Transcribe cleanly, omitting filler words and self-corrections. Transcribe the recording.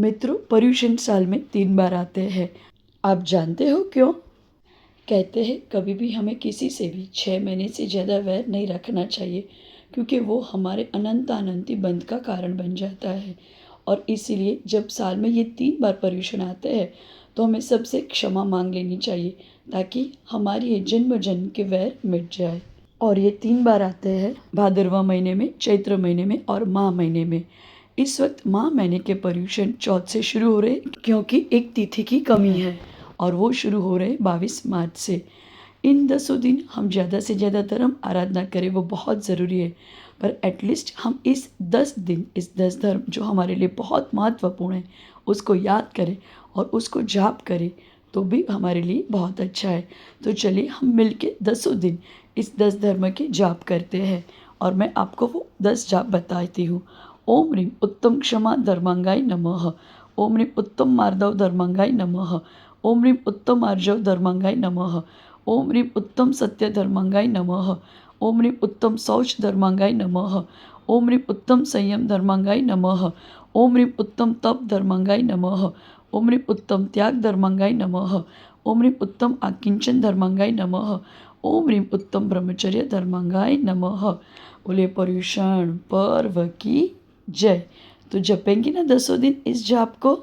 मित्रों, पर्यूषण साल में 3 बार आते हैं। आप जानते हो क्यों? कहते हैं कभी भी हमें किसी से भी 6 महीने से ज़्यादा वैर नहीं रखना चाहिए, क्योंकि वो हमारे अनंती बंध का कारण बन जाता है। और इसीलिए जब साल में ये 3 बार पर्यूषण आते हैं तो हमें सबसे क्षमा मांग लेनी चाहिए, ताकि हमारी ये जन्म जन्म के वैर मिट जाए। और ये 3 बार आते हैं भादरवा महीने में, चैत्र महीने में और माह महीने में। इस वक्त माह महीने के पर्यूषण चौथ से शुरू हो रहे, क्योंकि एक तिथि की कमी है और वो शुरू हो रहे 22 मार्च से। इन 10 दिन हम ज़्यादा से ज़्यादा धर्म आराधना करें, वो बहुत ज़रूरी है। पर एटलीस्ट हम इस 10 दिन, इस 10 धर्म जो हमारे लिए बहुत महत्वपूर्ण है, उसको याद करें और उसको जाप करें, तो भी हमारे लिए बहुत अच्छा है। तो चलिए हम मिलके 10 दिन इस 10 धर्म के जाप करते हैं। और मैं आपको वो 10 जाप बताती हूँ। ओम ह्रीं उत्तम क्षमा धर्मांगाय नमः। ओम ह्रीं उत्तम मार्दव धर्मांगाय नमः। ओम ह्रीं उत्तम आर्जव धर्मांगाय नमः। ओम ह्रीं उत्तम सत्य धर्मांगाय नमः। ओम ह्रीं उत्तम शौच धर्मांगाय नमः। ओम ह्रीं उत्तम संयम धर्मांगाय नमः। ओम ह्रीं उत्तम तप धर्मांगाय नमः। ओम ह्रीं उत्तम त्याग धर्मांगाय नमः। ओम ह्रीं उत्तम आकिंचन धर्मांगाय नमः। ओम ह्रीं उत्तम ब्रह्मचर्य धर्मांगाय नमः। बोले पर्यूषण पर्व की जय। तो जपेंगे ना 10 दिन इस जाप को।